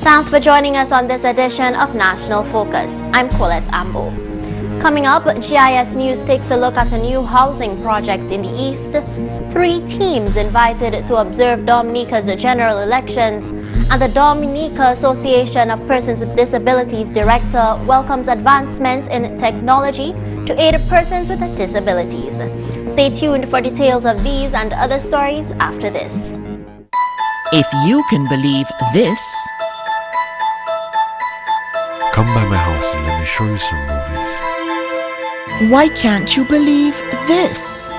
Thanks for joining us on this edition of National Focus. I'm Colette Ambo. Coming up, GIS News takes a look at a new housing project in the East, 3 teams invited to observe Dominica's general elections, and the Dominica Association of Persons with Disabilities Director welcomes advancement in technology to aid persons with disabilities. Stay tuned for details of these and other stories after this. If you can believe this, come by my house and let me show you some movies. why can't you believe this?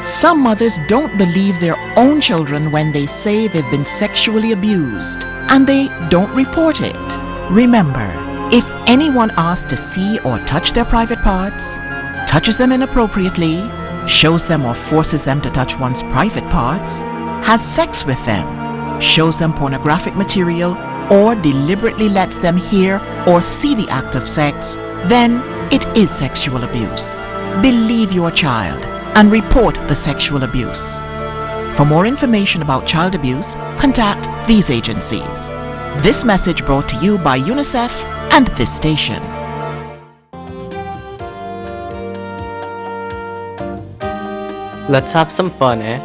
Some mothers don't believe their own children when they say they've been sexually abused, and they don't report it. Remember, if anyone asks to see or touch their private parts, touches them inappropriately, shows them or forces them to touch one's private parts, has sex with them, shows them pornographic material, or deliberately lets them hear or see the act of sex, then it is sexual abuse. Believe your child and report the sexual abuse. For more information about child abuse, contact these agencies. This message brought to you by UNICEF and this station. Let's have some fun, eh?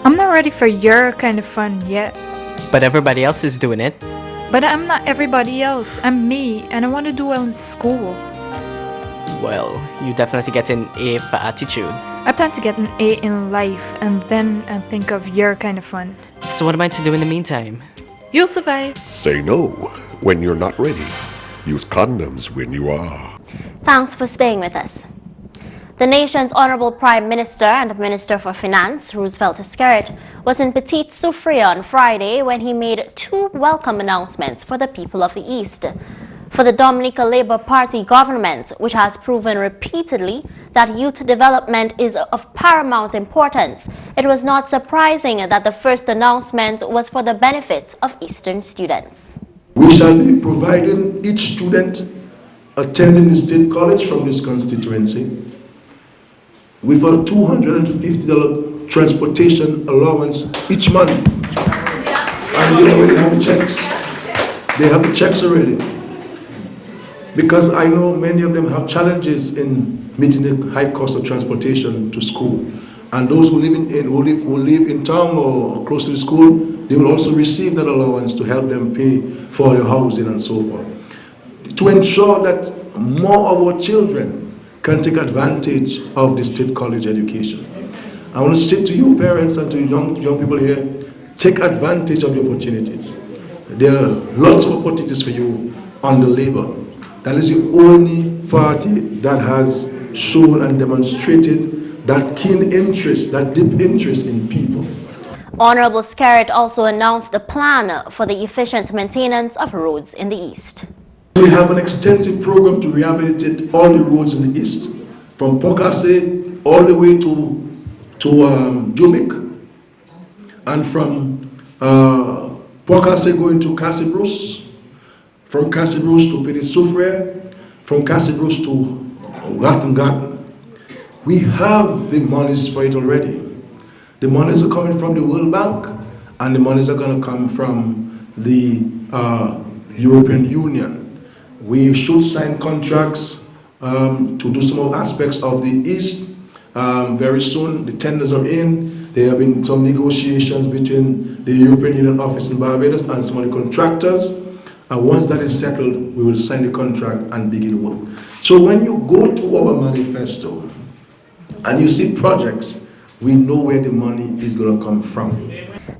I'm not ready for your kind of fun yet. But everybody else is doing it. But I'm not everybody else. I'm me, and I want to do well in school. Well, you definitely get an A for attitude. I plan to get an A in life, and then I think of your kind of fun. So what am I to do in the meantime? You'll survive. Say no when you're not ready. Use condoms when you are. Thanks for staying with us. The nation's Honorable Prime Minister and Minister for Finance, Roosevelt Skerrit, was in Petite Soufrière on Friday when he made 2 welcome announcements for the people of the East. For the Dominica Labour Party government, which has proven repeatedly that youth development is of paramount importance, it was not surprising that the first announcement was for the benefit of Eastern students. We shall be providing each student attending the state college from this constituency with a $250 transportation allowance each month. And they already have the checks. They have the checks already. Because I know many of them have challenges in meeting the high cost of transportation to school. And those who live in town or close to the school, they will also receive that allowance to help them pay for their housing and so forth. To ensure that more of our children can take advantage of the state college education. I want to say to you parents and to young people here, take advantage of the opportunities. There are lots of opportunities for you under Labour. That is the only party that has shown and demonstrated that keen interest, that deep interest in people. Honorable Skerrit also announced a plan for the efficient maintenance of roads in the East. We have an extensive program to rehabilitate all the roads in the East, from Pokase all the way to Jumik, and from Pokase going to Cassibruce, from Cassibruce to Petite Soufrière, from Cassibruce to Garten. We have the monies for it already. The monies are coming from the World Bank, and the monies are going to come from the European Union. We should sign contracts to do some aspects of the East very soon. The tenders are in. There have been some negotiations between the European Union office in Barbados and some of the contractors. And once that is settled, we will sign the contract and begin work. So when you go to our manifesto and you see projects, we know where the money is going to come from.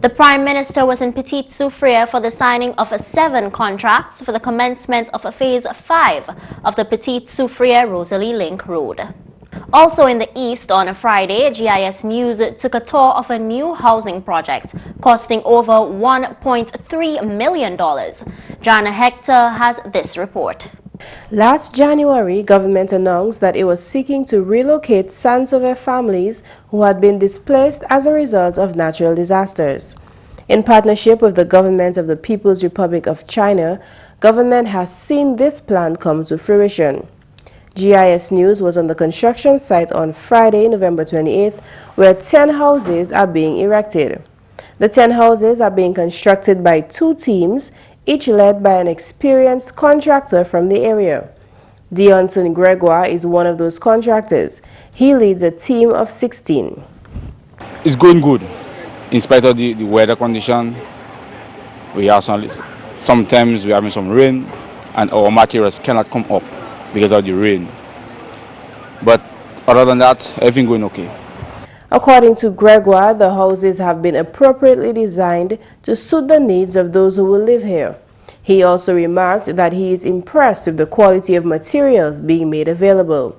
The Prime Minister was in Petite Soufrière for the signing of 7 contracts for the commencement of Phase 5 of the Petite Soufrière-Rosalie Link Road. Also in the East on a Friday, GIS News took a tour of a new housing project costing over $1.3 million. Jana Hector has this report. Last January, government announced that it was seeking to relocate Sansovere families who had been displaced as a result of natural disasters. In partnership with the government of the People's Republic of China, government has seen this plan come to fruition. GIS News was on the construction site on Friday, November 28th, where 10 houses are being erected. The 10 houses are being constructed by 2 teams, each led by an experienced contractor from the area. Dionson Gregoire is one of those contractors. He leads a team of 16. It's going good. In spite of the weather condition, we are sometimes we're having some rain and our materials cannot come up because of the rain. But other than that, everything going okay. According to Gregoire, the houses have been appropriately designed to suit the needs of those who will live here. He also remarked that he is impressed with the quality of materials being made available.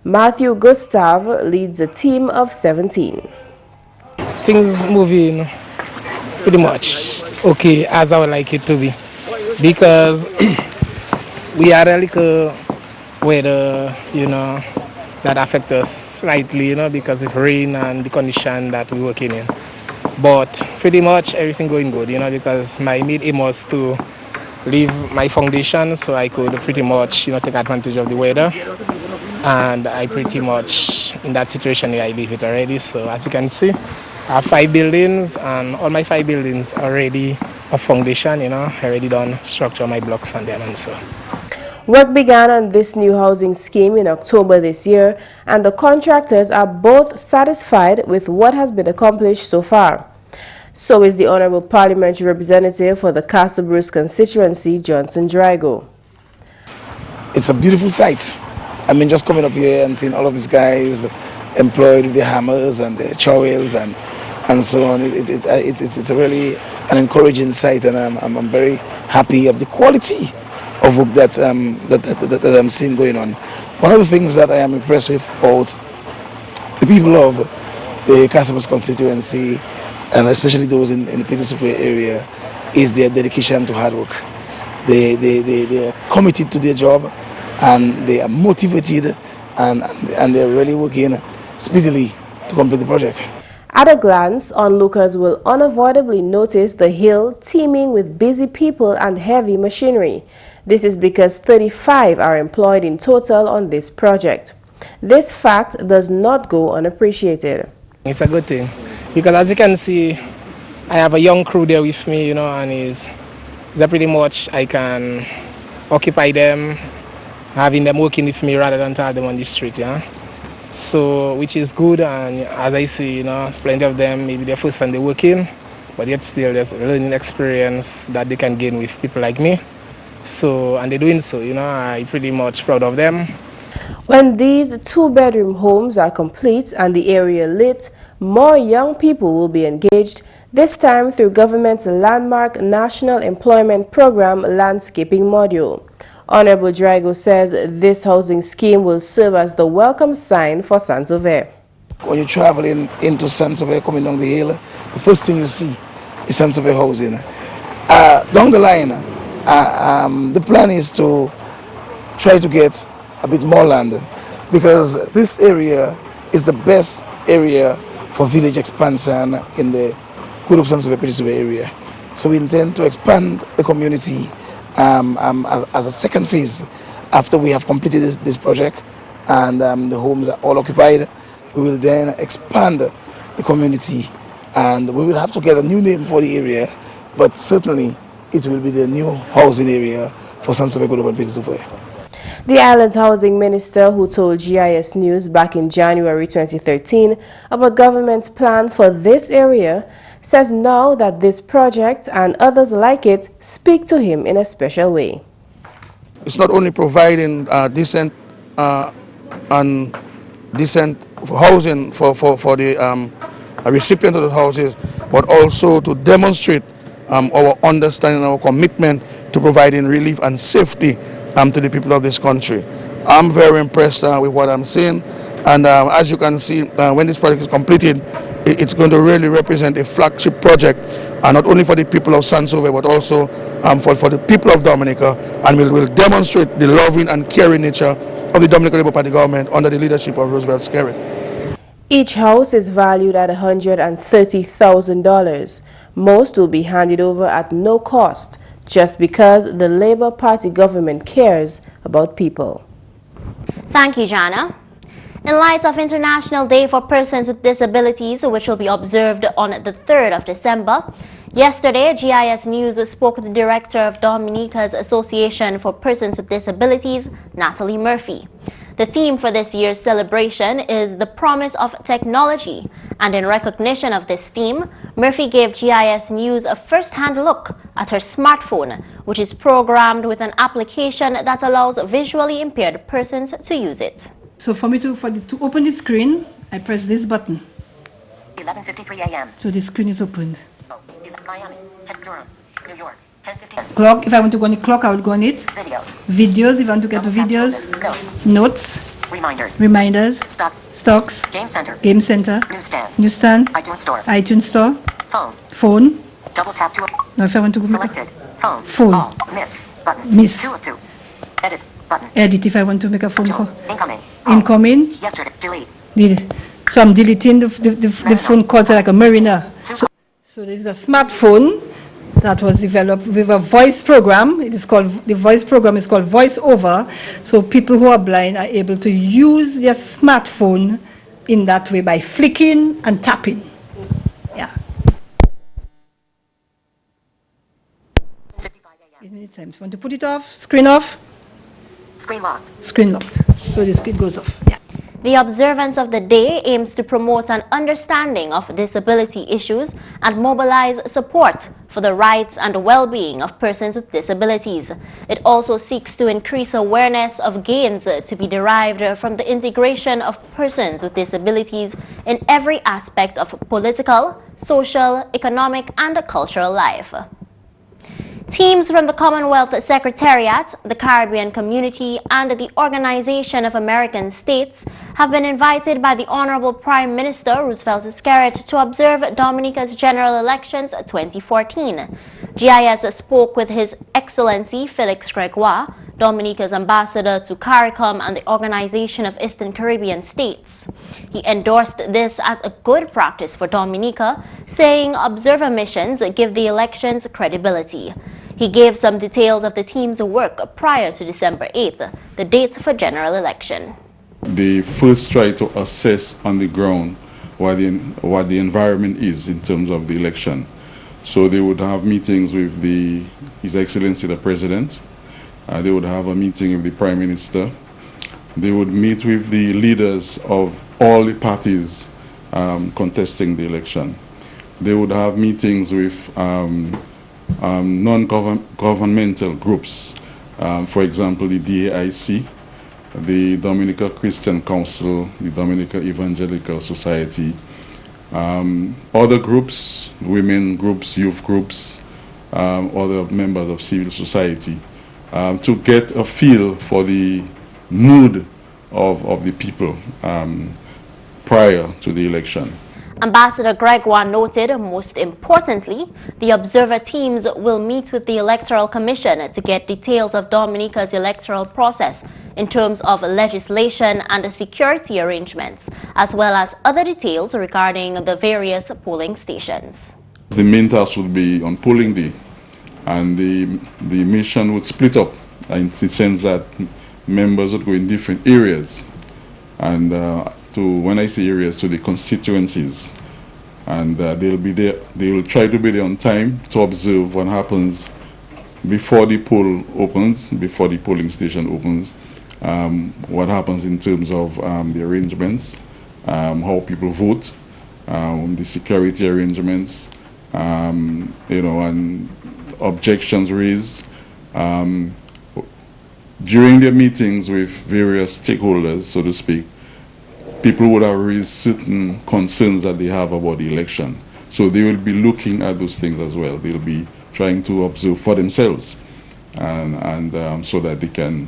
Matthew Gustave leads a team of 17. Things moving pretty much okay as I would like it to be, because we had a little weather, that affect us slightly, because of rain and the condition that we're working in. But pretty much everything going good, because my main aim was to leave my foundation so I could pretty much, take advantage of the weather. And I pretty much, in that situation, I leave it already. So as you can see, I have 5 buildings, and all my 5 buildings already a foundation, already done structure my blocks on them and so. Work began on this new housing scheme in October this year, and the contractors are both satisfied with what has been accomplished so far. So is the Honorable Parliamentary Representative for the Castle Bruce constituency, Johnson Drago. It's a beautiful sight. I mean, just coming up here and seeing all of these guys employed with their hammers and their trowels and so on. It's a really an encouraging sight, and I'm very happy of the quality of work that I'm seeing going on. One of the things that I am impressed with about the people of the Castle Bruce constituency, and especially those in the Petersburg area, is their dedication to hard work. They are committed to their job, and they are motivated, and they're really working speedily to complete the project. At a glance, onlookers will unavoidably notice the hill teeming with busy people and heavy machinery. This is because 35 are employed in total on this project. This fact does not go unappreciated. It's a good thing, because as you can see, I have a young crew there with me, and it's pretty much I can occupy them, having them working with me rather than to have them on the street, So, which is good, and as I see, plenty of them, maybe their first time they're working, but yet still there's a learning experience that they can gain with people like me. So, and they're doing so, I'm pretty much proud of them. When these 2-bedroom homes are complete and the area lit, more young people will be engaged, this time through government's landmark National Employment Program Landscaping Module. Honorable Drago says this housing scheme will serve as the welcome sign for Saint-Sauveur. When you're traveling into Saint-Sauveur, coming down the hill, the first thing you see is Saint-Sauveur housing. Down the line, the plan is to try to get a bit more land, because this area is the best area for village expansion in the Group Saint-Sauveur area. So we intend to expand the community as a second phase after we have completed this project and the homes are all occupied. We will then expand the community, and we will have to get a new name for the area, but certainly it will be the new housing area for Saint-Sauveur and Petersburg. The island's housing minister, who told GIS News back in January 2013 about government's plan for this area, says now that this project and others like it speak to him in a special way. It's not only providing decent housing for the recipient of the houses, but also to demonstrate our understanding, our commitment to providing relief and safety to the people of this country. I'm very impressed with what I'm seeing, and as you can see, when this project is completed, it's going to really represent a flagship project, not only for the people of Saint-Sauveur, but also for the people of Dominica, and will demonstrate the loving and caring nature of the Dominican Labour Party government under the leadership of Roosevelt Skerrit. Each house is valued at $130,000. Most will be handed over at no cost, just because the Labour Party government cares about people. Thank you, Jana. In light of International Day for Persons with Disabilities, which will be observed on the 3rd of December, yesterday, GIS News spoke with the director of Dominica's Association for Persons with Disabilities, Natalie Murphy. The theme for this year's celebration is the promise of technology, and in recognition of this theme, Murphy gave GIS News a first-hand look at her smartphone, which is programmed with an application that allows visually impaired persons to use it. So for me to open the screen, I press this button. 11:53 a.m. So the screen is opened. Miami, Durham, New York, 10:50. Clock, if I want to go on the clock, I would go on it. Videos. Videos, if I want to get the videos. Notes. Reminders. Stocks. Game Center. Newsstand. iTunes Store. Phone. Double tap to. Now if I want to go Selected. Phone. All. Missed. Button. Miss. 2 of 2. Edit. Button. Edit if I want to make a phone call. Incoming. Yesterday. Delete. So I'm deleting the phone calls like a mariner. So this is a smartphone that was developed with a voice program. The voice program is called VoiceOver. So people who are blind are able to use their smartphone in that way by flicking and tapping. Yeah. 55 a.m. Many times. Want to put it off? Screen off? Screen locked. Screen locked. So the screen goes off. Yeah. The observance of the day aims to promote an understanding of disability issues and mobilize support for the rights and well-being of persons with disabilities. It also seeks to increase awareness of gains to be derived from the integration of persons with disabilities in every aspect of political, social, economic, and cultural life. Teams from the Commonwealth Secretariat, the Caribbean Community, and the Organization of American States have been invited by the Honorable Prime Minister Roosevelt Skerrit to observe Dominica's general elections 2014. GIS spoke with His Excellency Felix Gregoire, Dominica's ambassador to CARICOM and the Organization of Eastern Caribbean States. He endorsed this as a good practice for Dominica, saying observer missions give the elections credibility. He gave some details of the team's work prior to December 8th, the date for general election. They first try to assess on the ground what the environment is in terms of the election. So they would have meetings with His Excellency the President. They would have a meeting with the Prime Minister. They would meet with the leaders of all the parties contesting the election. They would have meetings with non-governmental groups, for example, the DAIC, the Dominica Christian Council, the Dominica Evangelical Society, other groups, women groups, youth groups, other members of civil society, to get a feel for the mood of the people prior to the election. Ambassador Gregoire noted, most importantly, the observer teams will meet with the Electoral Commission to get details of Dominica's electoral process in terms of legislation and security arrangements, as well as other details regarding the various polling stations. The main task would be on polling day, and the mission would split up in the sense that members would go in different areas, and when I say areas, to the constituencies, and they'll be there. They will try to be there on time to observe what happens before the poll opens, before the polling station opens, what happens in terms of the arrangements, how people vote, the security arrangements, and objections raised. During their meetings with various stakeholders, so to speak, people would have raised certain concerns that they have about the election. So they will be looking at those things as well. They'll be trying to observe for themselves, and so that they can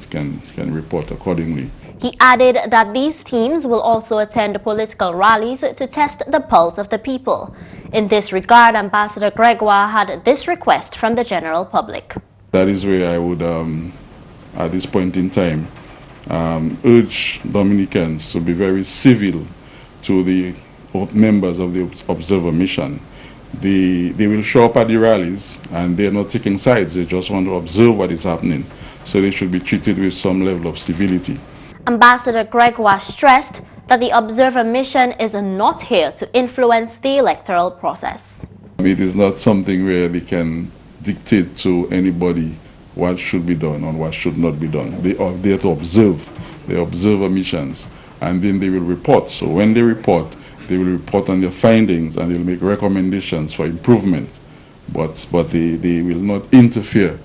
report accordingly. He added that these teams will also attend political rallies to test the pulse of the people. In this regard, Ambassador Gregoire had this request from the general public. That is where I would, at this point in time, urge Dominicans to be very civil to the members of the observer mission. They will show up at the rallies and they're not taking sides, they just want to observe what is happening. So they should be treated with some level of civility. Ambassador Gregoire stressed that the observer mission is not here to influence the electoral process. It is not something where they can dictate to anybody what should be done or what should not be done. They are there to observe. They observe missions, and then they will report. So when they report on their findings, and they'll make recommendations for improvement. But they will not interfere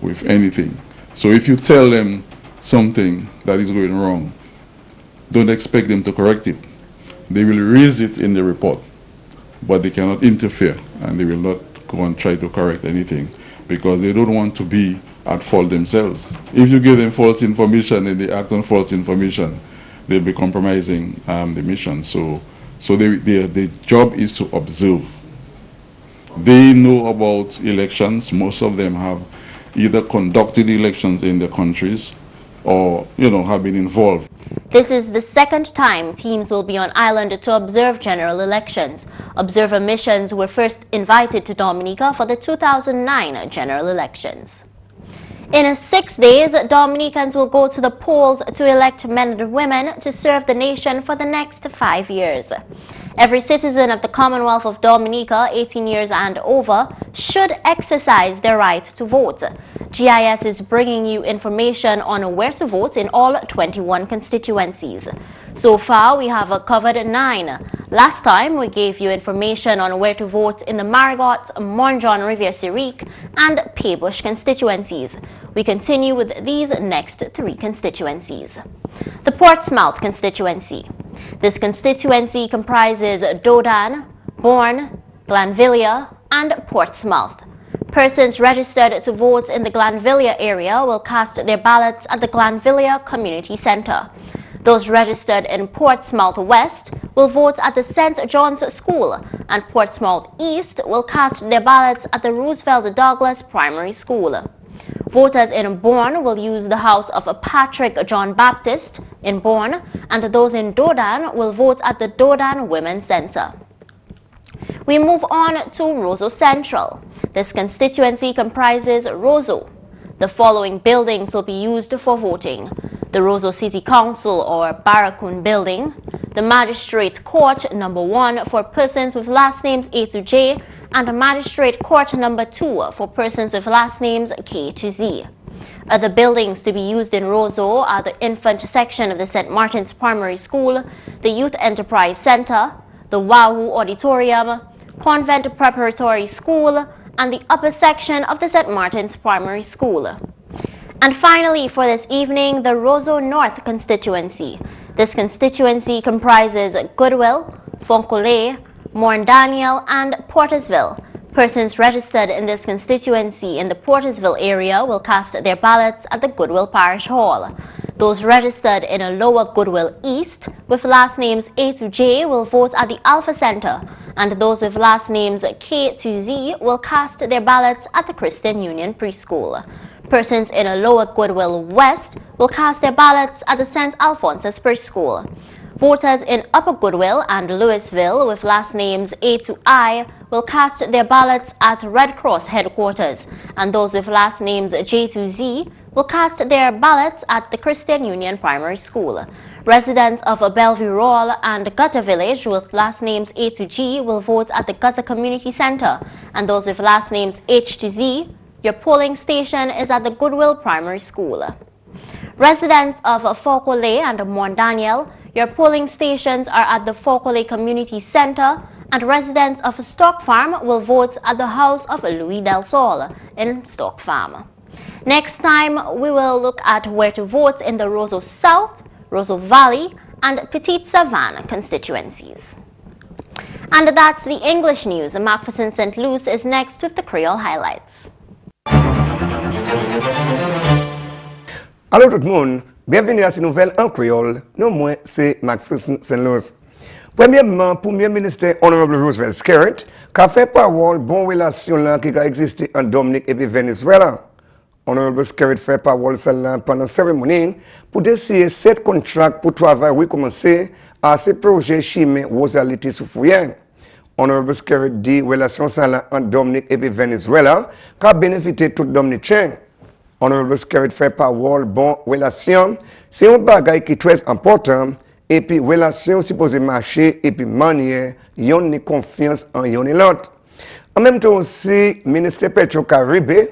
with anything. So if you tell them something that is going wrong, don't expect them to correct it. They will raise it in the report, but they cannot interfere, and they will not go and try to correct anything because they don't want to be at fault themselves. If you give them false information and they act on false information, they'll be compromising the mission. So their job is to observe. They know about elections. Most of them have either conducted elections in their countries or, have been involved. This is the second time teams will be on island to observe general elections. Observer missions were first invited to Dominica for the 2009 general elections. In 6 days, Dominicans will go to the polls to elect men and women to serve the nation for the next 5 years. Every citizen of the Commonwealth of Dominica, 18 years and over, should exercise their right to vote. GIS is bringing you information on where to vote in all 21 constituencies. So far, we have covered 9. Last time, we gave you information on where to vote in the Marigot, Monjon, Rivière-Syrique, and Paybush constituencies. We continue with these next 3 constituencies. The Portsmouth constituency. This constituency comprises Dodan, Bourne, Glanvilla, and Portsmouth. Persons registered to vote in the Glanvilla area will cast their ballots at the Glanvilla Community Centre. Those registered in Portsmouth West will vote at the St. John's School, and Portsmouth East will cast their ballots at the Roosevelt Douglas Primary School. Voters in Bourne will use the house of Patrick John Baptist in Bourne, and those in Dodan will vote at the Dodan Women's Centre. We move on to Roseau Central. This constituency comprises Roseau. The following buildings will be used for voting: the Roseau City Council or Barracoon Building, the Magistrate Court number 1 for persons with last names A to J, and the Magistrate Court number 2 for persons with last names K to Z. Other buildings to be used in Roseau are the infant section of the St. Martin's Primary School, the Youth Enterprise Center, the Wahoo Auditorium, Convent Preparatory School, and the upper section of the St. Martin's Primary School. And finally, for this evening, the Roseau North constituency. This constituency comprises Goodwill, Foncollet, Morne Daniel, and Portersville. Persons registered in this constituency in the Portersville area will cast their ballots at the Goodwill Parish Hall. Those registered in a Lower Goodwill East with last names A to J will vote at the Alpha Center, and those with last names K to Z will cast their ballots at the Christian Union Preschool. Persons in a Lower Goodwill West will cast their ballots at the St. Alphonsus Preschool. Voters in Upper Goodwill and Louisville with last names A to I will cast their ballots at Red Cross headquarters, and those with last names J to Z will cast their ballots at the Christian Union Primary School. Residents of Bellevue Royal and Gutter Village with last names A to G will vote at the Gutter Community Center, and those with last names H to Z, your polling station is at the Goodwill Primary School. Residents of Foncollet and Morne Daniel, your polling stations are at the Foncollet Community Center, and residents of Stock Farm will vote at the house of Louis Del Sol in Stock Farm. Next time, we will look at where to vote in the Roseau South, Roseau Valley, and Petite Savane constituencies. And that's the English news. McPherson St. Luce is next with the Creole highlights. Allô tout le monde, bienvenue à cette nouvelle en créole. Non, moi, c'est McPherson St. Louis. Premièrement, Premier ministre Honorable Roosevelt Skerritt, qui a fait parole bonne relation là qui a existé en Dominique et puis Venezuela. Honorable Skerritt fait parole celle-là pendant la cérémonie pour décider 7 contrats pour travail recommencer à ce projet chimé Rosality Soufouyen. Honorable Skerritt dit relation celle-là en Dominique et puis Venezuela qui a bénéficié tout Dominicain. Honorable Skerritt fait parole bonne relation, c'est un bagage qui est très important et puis relation supposée marcher et puis manière yon ni confiance en yon et l'autre. En même temps aussi, ministre Petro-Caribe,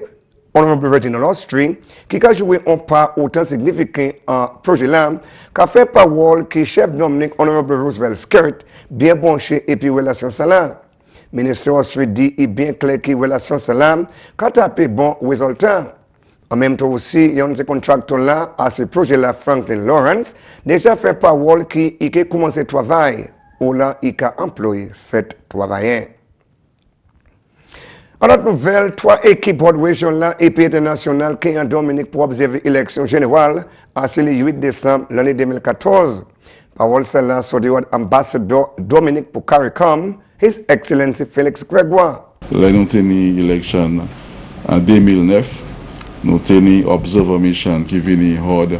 Honorable Reginald Austri, qui a joué un pas autant significant en projet là, qu'a fait parole qui chef Dominique Honorable Roosevelt Skirt, bien branché et puis relation salam. Ministre Austri dit et bien clair que relation salam, qu'a tapé bon résultat. En même temps aussi, il y a un contracteur là, à ce projet-là, Franklin Lawrence, déjà fait parole qui a commencé à travailler, ou là, il a employé 7 travailleurs. En autre nouvelle, 3 équipes de région là et puis internationales qui en Dominique pour observer l'élection générale à le 8 décembre l'année 2014. Parole celle-là sur le ambassadeur Dominique pour CARICOM, His Excellency Félix Grégoire. Là, nous avons une élection en 2009. Nous avons une observer mission qui vient de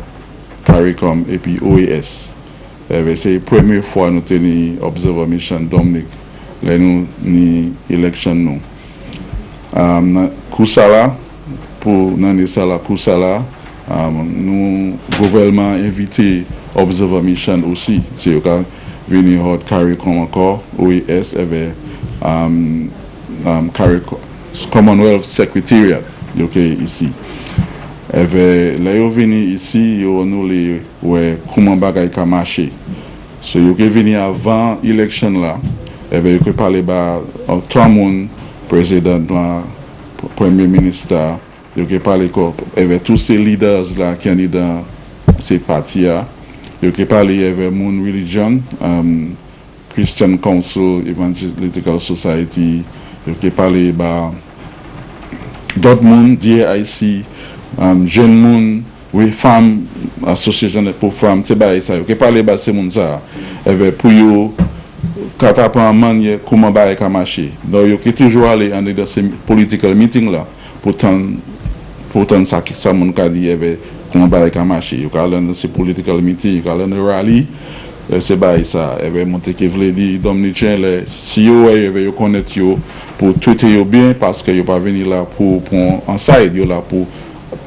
CARICOM et puis OES. C'est la première fois que nous avons une observer mission Dominique. Là, nous avons une élection. Kousala, pour Nanesala Kousala, nous gouvernement invité Observer Mission aussi, c'est le cas venir au CARICOM encore, OES avec Commonwealth Secretariat ici. Avec là ils venir ici, ils nous les ouais comment bagay ka marcher. So ils venir avant élection là, avec ils parler ba trois monde président, premier ministre, il a parlé avec tous ces leaders là qui sont dans ces partis-là. Il a parlé avec Moon Religion, Christian Council, Evangelical Society. Il a parlé avec d'autres monde, DAIC, Jeunes Monde, oui, Femmes, Association pour Femmes, c'est ça. Il a parlé avec ces gens-là. Pour eux, quand on apprend manière comment ça va marcher. Donc, il faut toujours aller dans ces political meetings là pour tant ça qui ça mon cas dit comment ça va marcher. Il faut aller dans ces political meetings, il faut aller dans rally, c'est ça. Et monter que veut dire Dominicain si vous connaissez pour traiter bien parce que vous pas venir là pour en side là pour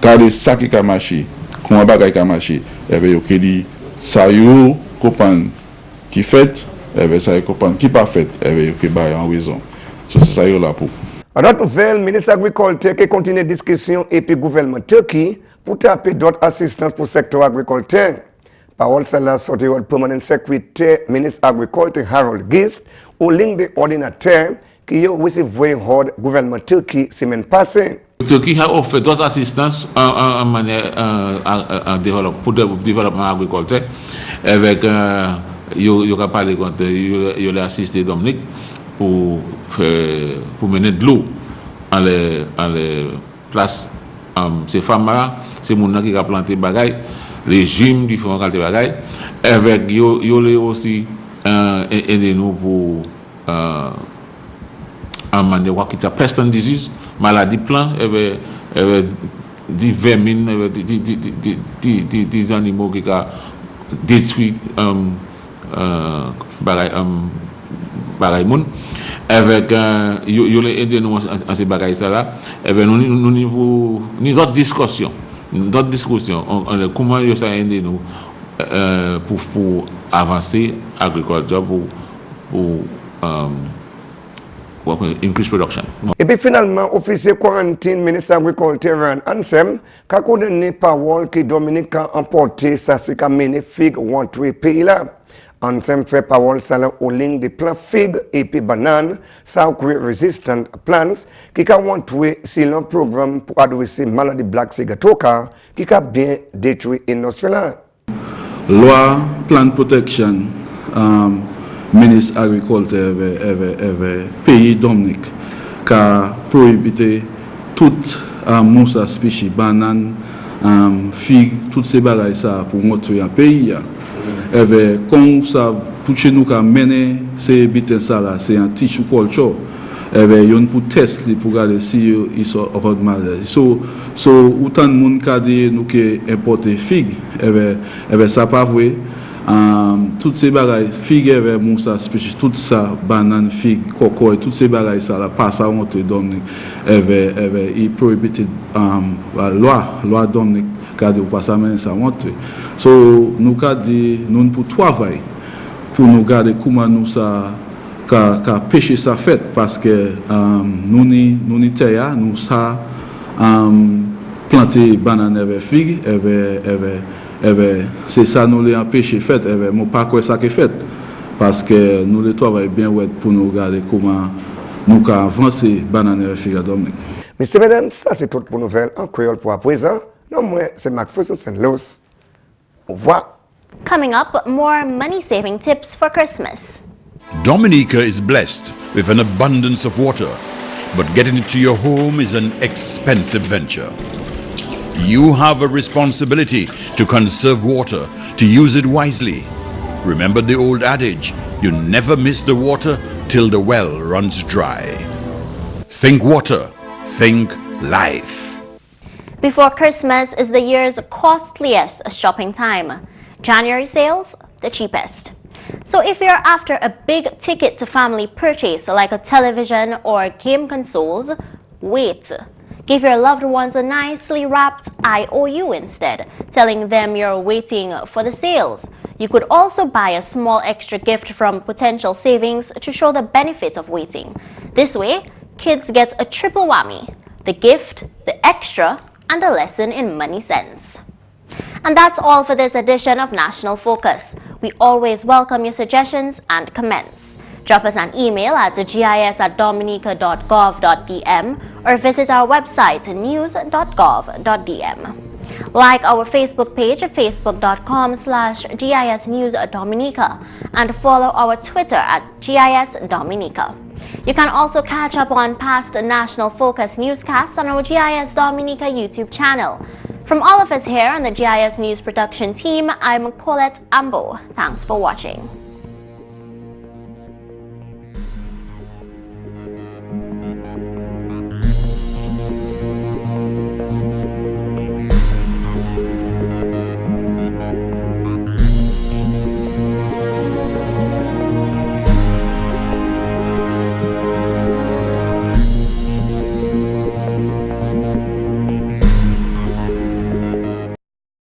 garder ça qui va marcher. Comment ça va marcher. Et vous dit ça yo comprendre qui fait ça est comprendre qui pas fait qui va en raison. C'est ça là pour. En autre nouvelle, ministre agriculture qui continue discussion et puis gouvernement Turquie pour taper d'autres assistances pour le secteur agriculture. Parole celle-là sortie du permanent secrétaire ministre agriculture Harold Gist au ligne de ordinateur qui a reçu le gouvernement Turquie semaine passée. Turquie a offert d'autres assistances en manière pour le développement agriculture avec il a parlé quand il a assisté Dominique pour mener de l'eau à les places. Ces femmes-là, c'est mon qui a planté bagaille, les gyms du fond qualité bagaille. Avec il aussi aider nous pour en manière qui s'appelle pest and disease, maladie plan, des vermines, des animaux qui ont détruit bagaille moun avec yo les aider nous en ces bagailles ça là avec nous niveau ni d'autres discussions comment yo ça aider nous pour avancer agriculture pour increase production. Et puis finalement, officier quarantine, ministre agriculture Ansem, qui a condamné parole que Dominique a emporté, ça c'est qu'a mené figue rentrer pays là. Ansem fait parole ça là aux lignes de plants figue et puis banane, ça a créé resistant plants, qui a rentrer sur un programme pour adresser maladie black sigatoka, qui a bien détruit l'industrie là. Loi plant protection. Ministre agriculture pays Dominique qui a prohibé toute moussa spécie banane figue toutes ces bagailles ça pour montrer un pays comme ça pour chez nous qui mené ces bitins ça là c'est un tissue culture yon pour tester pour regarder si ils sont encore malades so autant de monde qui a dit nous que importer figue ça pas vrai. Toutes ces bagailles, figues avec moussa spécial, tout ça, banane, figue, coco, toutes ces bagailles, ça, passe à Dominique, il prohibé la loi Dominique, gade ou pas ça mener ça monter. So nous ka dit nous pour travailler pour nous garder comment nous ça ka pêcher ça fait parce que nous ni terre nous ça planter banane avec figue c'est ça nous les empêcher fait mon pas quoi ça qui fait parce que nous les travaillons bien pour nous regarder comment nous ka avancer banane avec figue à Dominique. Messieurs, mesdames, ça c'est tout pour nouvelle en créole pour à présent. Non, moi c'est McPherson St. Luce. Au revoir. Coming up, more money-saving tips for Christmas. Dominica is blessed with an abundance of water, but getting it to your home is an expensive venture. You have a responsibility to conserve water, to use it wisely. Remember the old adage, you never miss the water till the well runs dry. Think water, think life. Before Christmas is the year's costliest shopping time. January sales, the cheapest. So if you're after a big ticket to family purchase like a television or game consoles, wait. Give your loved ones a nicely wrapped IOU instead, telling them you're waiting for the sales. You could also buy a small extra gift from potential savings to show the benefits of waiting. This way, kids get a triple whammy: the gift, the extra, and a lesson in money sense. And that's all for this edition of National Focus. We always welcome your suggestions and comments. Drop us an email at gis@dominica.gov.dm or visit our website news.gov.dm. Like our Facebook page at facebook.com/GISNewsDominica and follow our Twitter at GIS Dominica. You can also catch up on past National Focus newscasts on our GIS Dominica YouTube channel. From all of us here on the GIS News production team, I'm Colette Ambo. Thanks for watching.